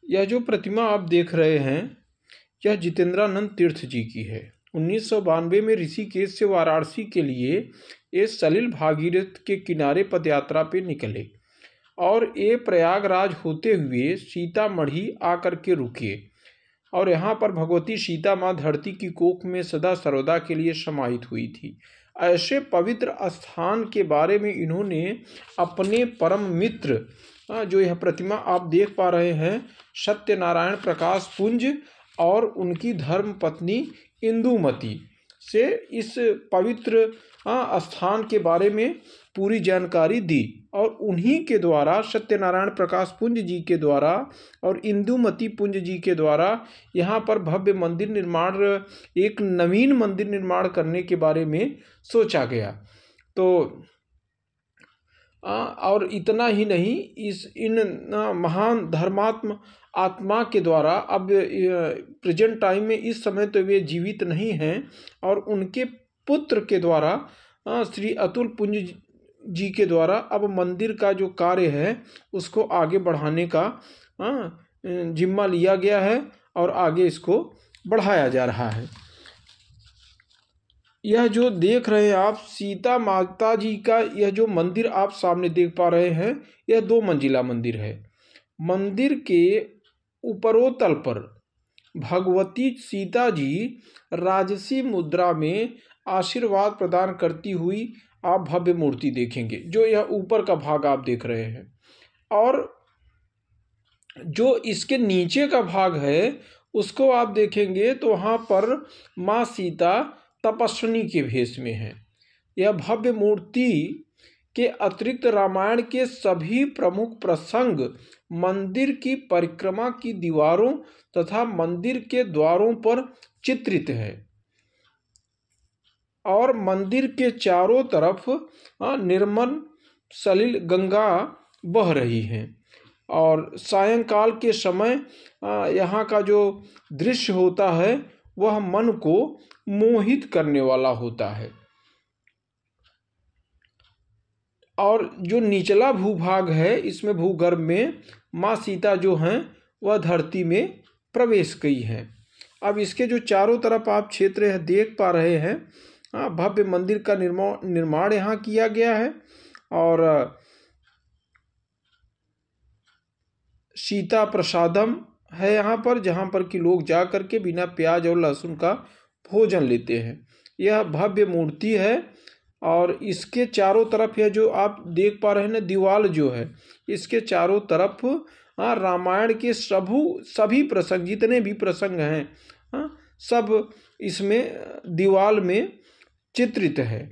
यह जो प्रतिमा आप देख रहे हैं यह जितेंद्रानंद तीर्थ जी की है। 1992 में ऋषिकेश से वाराणसी के लिए ये सलिल भागीरथ के किनारे पदयात्रा पे निकले और ये प्रयागराज होते हुए सीतामढ़ी आकर के रुके और यहाँ पर भगवती सीता माँ धरती की कोख में सदा सर्वदा के लिए समाहित हुई थी। ऐसे पवित्र स्थान के बारे में इन्होंने अपने परम मित्र जो यह प्रतिमा आप देख पा रहे हैं सत्यनारायण प्रकाश पुंज और उनकी धर्म पत्नी इंदुमती से इस पवित्र स्थान के बारे में पूरी जानकारी दी और उन्हीं के द्वारा सत्यनारायण प्रकाश पुंज जी के द्वारा और इंदुमती पुंज जी के द्वारा यहाँ पर भव्य मंदिर निर्माण, एक नवीन मंदिर निर्माण करने के बारे में सोचा गया। तो और इतना ही नहीं, इन महान धर्मात्म आत्मा के द्वारा अब प्रेजेंट टाइम में इस समय तो वे जीवित नहीं हैं और उनके पुत्र के द्वारा श्री अतुल पुंज जी के द्वारा अब मंदिर का जो कार्य है उसको आगे बढ़ाने का जिम्मा लिया गया है और आगे इसको बढ़ाया जा रहा है। यह जो देख रहे हैं आप सीता माता जी का यह जो मंदिर आप सामने देख पा रहे हैं यह 2 मंजिला मंदिर है। मंदिर के ऊपरोतल पर भगवती सीता जी राजसी मुद्रा में आशीर्वाद प्रदान करती हुई आप भव्य मूर्ति देखेंगे, जो यह ऊपर का भाग आप देख रहे हैं। और जो इसके नीचे का भाग है उसको आप देखेंगे तो वहाँ पर माँ सीता तपस्विनी के भेष में है। यह भव्य मूर्ति के अतिरिक्त रामायण के सभी प्रमुख प्रसंग मंदिर की परिक्रमा की दीवारों तथा मंदिर के द्वारों पर चित्रित है और मंदिर के चारों तरफ निर्मल सलिल गंगा बह रही है और सायंकाल के समय यहाँ का जो दृश्य होता है वह मन को मोहित करने वाला होता है। और जो निचला भूभाग है इसमें भूगर्भ में माँ सीता जो हैं वह धरती में प्रवेश की हैं। अब इसके जो चारों तरफ आप क्षेत्र देख पा रहे हैं भव्य मंदिर का निर्माण यहाँ किया गया है और सीता प्रसादम है यहाँ पर, जहाँ पर कि लोग जा कर के बिना प्याज और लहसुन का भोजन लेते हैं। यह भव्य मूर्ति है और इसके चारों तरफ यह जो आप देख पा रहे हैं ना दीवार जो है इसके चारों तरफ रामायण के सभी प्रसंग जितने भी प्रसंग हैं सब इसमें दीवार में चित्रित है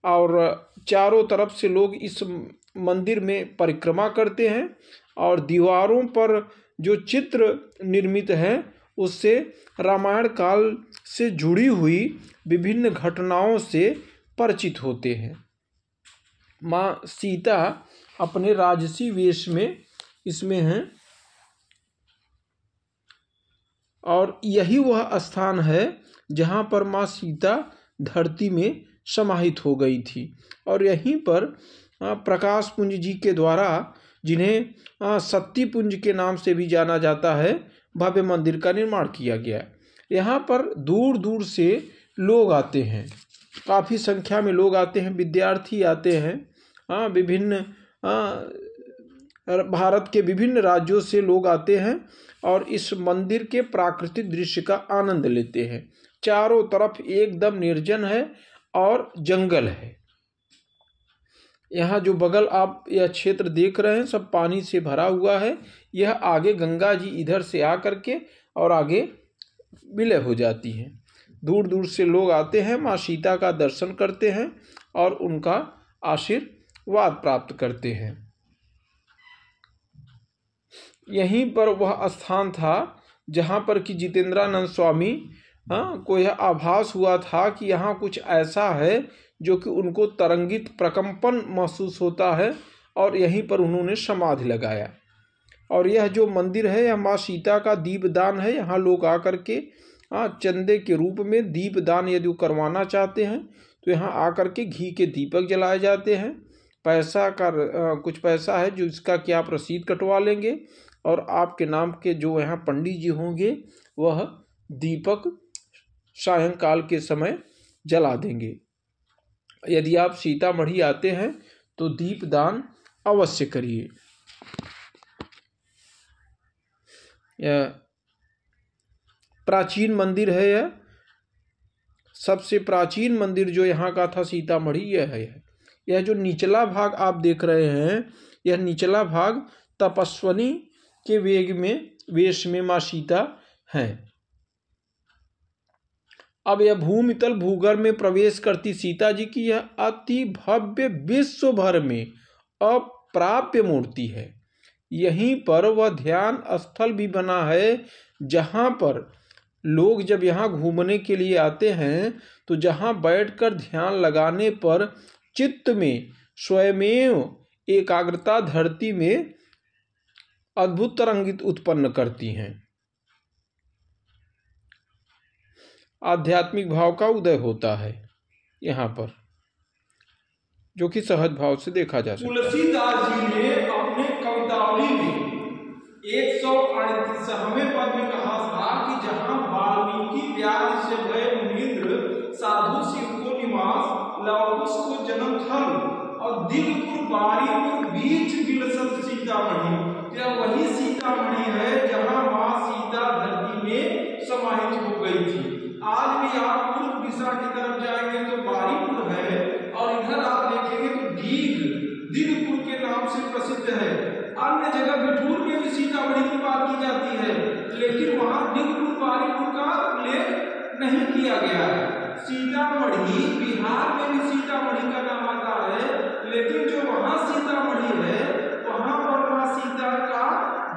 और चारों तरफ से लोग इस मंदिर में परिक्रमा करते हैं और दीवारों पर जो चित्र निर्मित है उससे रामायण काल से जुड़ी हुई विभिन्न घटनाओं से परिचित होते हैं। माँ सीता अपने राजसी वेश में इसमें हैं और यही वह स्थान है जहाँ पर माँ सीता धरती में समाहित हो गई थी और यहीं पर प्रकाश पुंज जी के द्वारा जिन्हें सत्ती पुंज के नाम से भी जाना जाता है भव्य मंदिर का निर्माण किया गया। यहाँ पर दूर दूर से लोग आते हैं, काफ़ी संख्या में लोग आते हैं, विद्यार्थी आते हैं, विभिन्न भारत के विभिन्न राज्यों से लोग आते हैं और इस मंदिर के प्राकृतिक दृश्य का आनंद लेते हैं। चारों तरफ एकदम निर्जन है और जंगल है। यहाँ जो बगल आप यह क्षेत्र देख रहे हैं सब पानी से भरा हुआ है। यह आगे गंगा जी इधर से आ करके और आगे विलय हो जाती हैं। दूर दूर से लोग आते हैं, माँ सीता का दर्शन करते हैं और उनका आशीर्वाद प्राप्त करते हैं। यहीं पर वह स्थान था जहाँ पर कि जितेंद्रानंद स्वामी को यह आभास हुआ था कि यहाँ कुछ ऐसा है जो कि उनको तरंगित प्रकंपन महसूस होता है और यहीं पर उन्होंने समाधि लगाया। और यह जो मंदिर है यह माँ सीता का दीपदान है। यहाँ लोग आकर के चंदे के रूप में दीपदान यदि करवाना चाहते हैं तो यहाँ आकर के घी के दीपक जलाए जाते हैं। पैसा का कुछ पैसा है जो इसका कि आप रसीद कटवा लेंगे और आपके नाम के जो यहाँ पंडित जी होंगे वह दीपक सायंकाल के समय जला देंगे। यदि आप सीतामढ़ी आते हैं तो दीपदान अवश्य करिए। यह प्राचीन मंदिर है, यह सबसे प्राचीन मंदिर जो यहाँ का था सीतामढ़ी यह है। यह जो निचला भाग आप देख रहे हैं, यह निचला भाग तपस्विनी के वेश में माँ सीता हैं। अब यह भूमितल भूगर्भ में प्रवेश करती सीता जी की यह अति भव्य विश्व भर में अप्राप्य मूर्ति है। यहीं पर वह ध्यान स्थल भी बना है, जहाँ पर लोग जब यहाँ घूमने के लिए आते हैं तो जहाँ बैठकर ध्यान लगाने पर चित्त में स्वयमेव एकाग्रता धरती में अद्भुत तरंगित उत्पन्न करती हैं। आध्यात्मिक भाव का उदय होता है यहाँ पर, जो कि सहज भाव से देखा जा सकता है। तुलसीदास जी ने अपने कवितावली में 138वें पद में कहा था कि जहाँ वाल्मीकि व्याध से भय मुनीन्द्र साधु शिव को निवास लवकुश को जन्म थल और दिलपुर बारीपुर बीच बिलसत सीतामढ़ी। यह वही सीतामढ़ी है जहाँ माँ सीता धरती में समाहित हो गई थी। आज भी आप पूर्व दिशा की तरफ जाएंगे तो बारीपुर है और इधर आप देखेंगे तो दीघपुर के नाम से प्रसिद्ध है। अन्य जगह बिठूर में भी सीतामढ़ी की बात की जाती है, लेकिन वहां दीघपुर बारीपुर का उल्लेख नहीं किया गया है। सीतामढ़ी बिहार में भी सीतामढ़ी का नाम आता है, लेकिन जो वहां सीतामढ़ी है वहां पर मां सीता का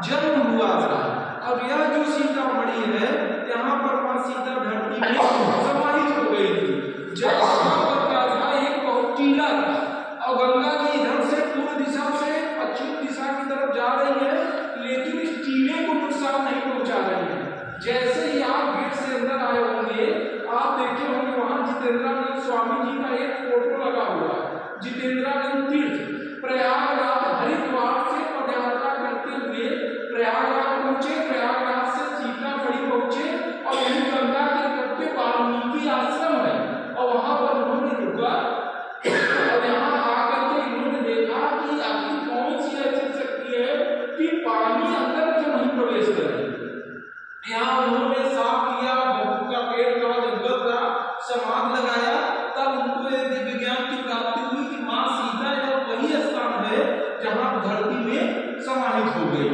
जन्म हुआ था। अब यह जो सीतामढ़ी है यहाँ पर मां सीता धरती में समाहित हो गई थी। जब वहां पर क्या था, एक बहुत टीला था और गंगा जी इधर से पूर्व दिशा से पश्चिम दिशा की तरफ जा रही है, लेकिन इस टीले को नुकसान नहीं पहुंचा रही है। जैसे ही आप गेट से अंदर आए होंगे आप देखे होंगे वहां जितेंद्रानंद स्वामी जी का एक फोटो लगा हुआ है। जितेंद्रानंद तीर्थ प्रयागराज हरिद्वार से पदयात्रा करते हुए प्रयागराज पहुंचे, प्रयागराज से सीतामढ़ी पहुंचे और यही गंगा के तट पे वाल्मीकि आश्रम है और वहां पर उन्होंने रुका और यहाँ आकर के इन्होंने देखा कि आपकी कौन सी ऐसी शक्ति है कि पानी अंदर क्यों नहीं प्रवेश कर रही। यहाँ उन्होंने साफ किया, बबूल का पेड़ था, जंगल था, समाध लगाया, तब उनको ये दिव्य ज्ञान की प्राप्ति हुई कि माँ सीता यह वही स्थान है जहाँ धरती में समाहित हो गई।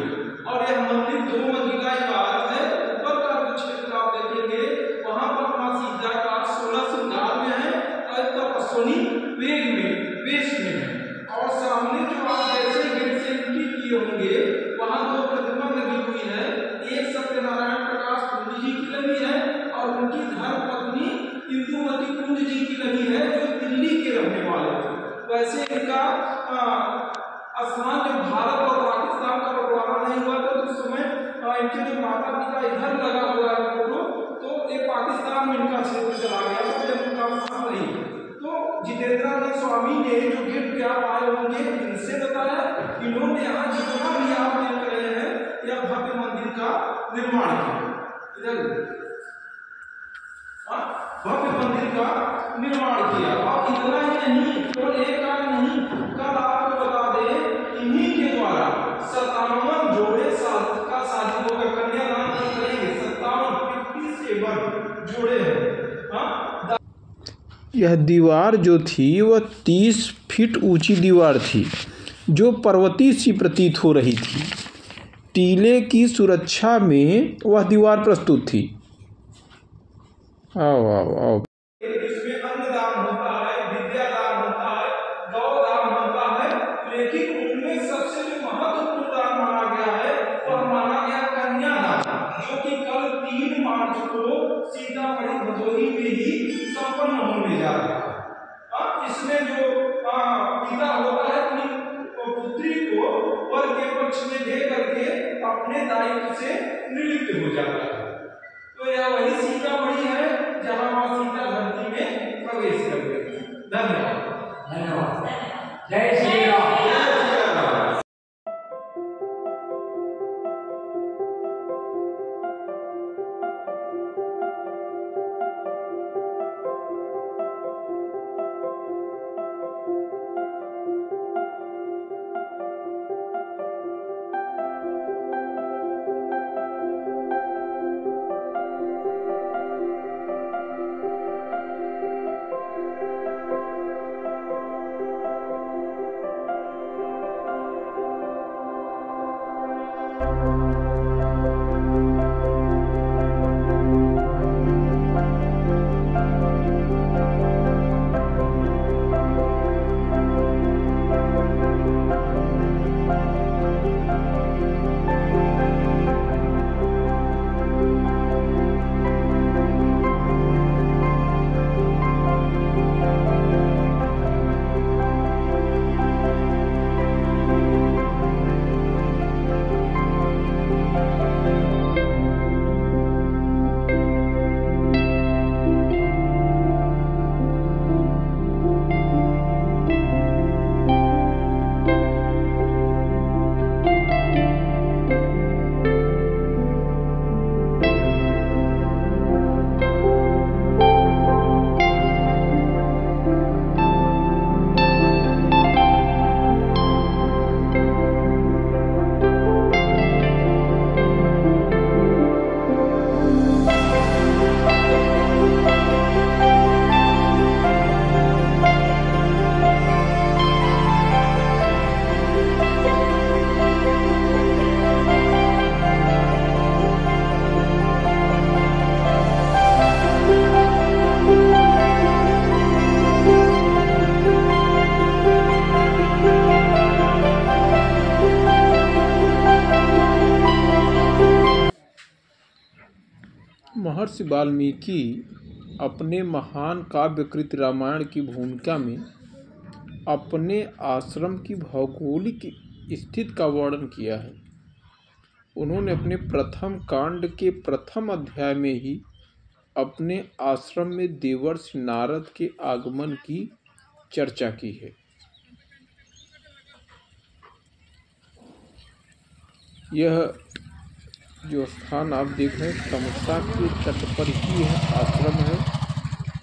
और यह मंदिर 2 मंजिला इमारत है। ऊपर का जो क्षेत्र आप देखेंगे वहां पर मां सीता का 16 श्रृंगार में है और तपस्विनी वेश में है। और सामने जो आप जैसे गेट से एंट्री किए होंगे वहां 2 प्रतिमा लगी हुई है। एक सत्यनारायण प्रकाश कुंज जी की लगी है और उनकी धर्म पत्नी इंदुमती कुंज जी की लगी है, जो दिल्ली के रहने वाले थे। वैसे इनका स्थान जब भारत और पाकिस्तान का बंटवारा नहीं हुआ था तो उस समय इनके जो माता पिता इधर लगा हुआ है फोटो, तो ये पाकिस्तान में इनका क्षेत्र चला गया था, जब उनका स्थान नहीं। तो जितेंद्रानंद स्वामी ने जो गिफ्ट क्या पाए होंगे इनसे बताया, इन्होंने यहाँ जितना भी आप देख रहे हैं यह भव्य मंदिर का निर्माण किया। इधर भव्य मंदिर का निर्माण किया। और इतना ही नहीं, केवल एक कार्य नहीं, कल आपको बता दें इन्हीं के द्वारा 57 जोड़े का शादी होगा, कन्यादान करेंगे। 57 जोड़े हैं। यह दीवार जो थी वह 30 फीट ऊंची दीवार थी, जो पर्वतीय सी प्रतीत हो रही थी। टीले की सुरक्षा में वह दीवार प्रस्तुत थी। आओ आओ आओ। इसमें अन्नदान होता है, विद्यादान होता है, गौदान होता है, लेकिन उनमें सबसे जो महत्वपूर्ण दान माना गया है वह माना गया कन्यादान, जो कि कल 3 मार्च को सीतामढ़ी भदोही में ही संपन्न होने जा रहा है। इसमें जो पिता होता है अपनी पुत्री को वर के पक्ष में दे करके अपने दायित्व से निवृत्त हो जाता है। तो यह वही सीतामढ़ी है जहां मां सीता धरती में प्रवेश कर गई। धन्यवाद। धन्यवाद। जय श्री राम। महर्षि वाल्मीकि अपने महान काव्यकृत रामायण की भूमिका में अपने आश्रम की भौगोलिक स्थिति का वर्णन किया है। उन्होंने अपने प्रथम कांड के प्रथम अध्याय में ही अपने आश्रम में देवर्षि नारद के आगमन की चर्चा की है। यह जो स्थान आप देख रहे हैं तमसा के तट पर ही है, आश्रम है।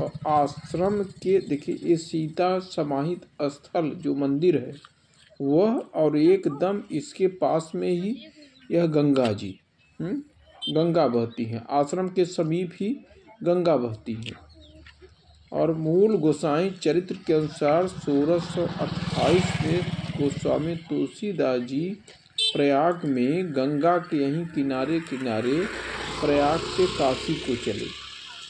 और आश्रम के देखिए ये सीता समाहित स्थल जो मंदिर है वह, और एकदम इसके पास में ही यह गंगा जी गंगा बहती है। आश्रम के समीप ही गंगा बहती है। और मूल गोसाई चरित्र के अनुसार 1628 में गोस्वामी तुलसीदास जी प्रयाग में गंगा के यहीं किनारे किनारे प्रयाग से काशी को चले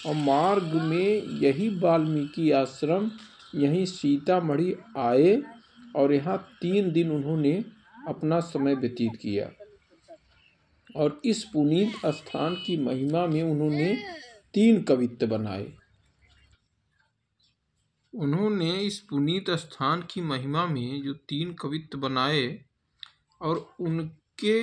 और मार्ग में यही वाल्मीकि आश्रम यहीं सीतामढ़ी आए और यहाँ 3 दिन उन्होंने अपना समय व्यतीत किया। और इस पुनीत स्थान की महिमा में उन्होंने 3 कवित्त बनाए। उन्होंने इस पुनीत स्थान की महिमा में जो 3 कवित्त बनाए और उनके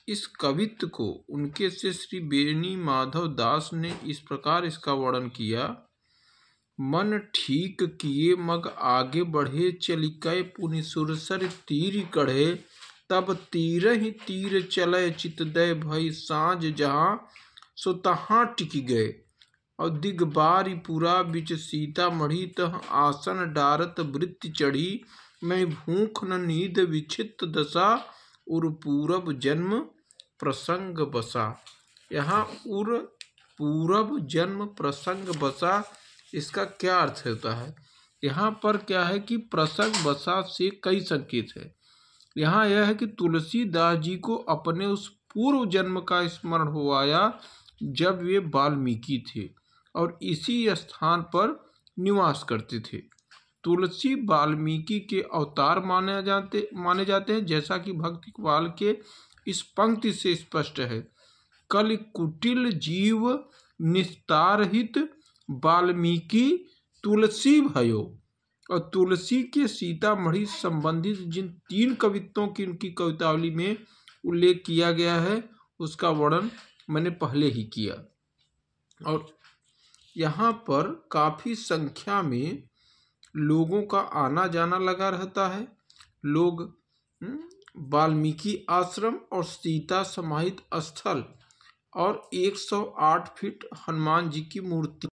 इस कवित्त को उनके से श्री बेनी माधव दास ने इस प्रकार इसका वर्णन किया। मन ठीक किए मग आगे बढ़े चलिकै पुनि सुरसर तीर कढ़े तब तीर ही तीर चले चितदय भई साँझ जहाँ सो तहाँ टिक गए और दिगबारी पुरा बिच सीता मढ़ी तह आसन डारत वृत्ति चढ़ी मैं भूख न नींद विचित दशा उर पूरब जन्म प्रसंग बसा। यहाँ उर पूरब जन्म प्रसंग बसा इसका क्या अर्थ होता है? यहाँ पर क्या है कि प्रसंग बसा से कई संकेत है। यहाँ यह है कि तुलसीदास जी को अपने उस पूर्व जन्म का स्मरण हो आया जब वे वाल्मीकि थे और इसी स्थान पर निवास करते थे। तुलसी वाल्मीकि के अवतार माने जाते हैं, जैसा कि भक्ति कपाल के इस पंक्ति से स्पष्ट है। कल कुटिल जीव निस्तार हित वाल्मीकि तुलसी भयो। और तुलसी के सीतामढ़ी संबंधित जिन 3 कवित्तों की उनकी कवितावली में उल्लेख किया गया है उसका वर्णन मैंने पहले ही किया। और यहाँ पर काफ़ी संख्या में लोगों का आना जाना लगा रहता है। लोग वाल्मीकि आश्रम और सीता समाहित स्थल और 108 फीट हनुमान जी की मूर्ति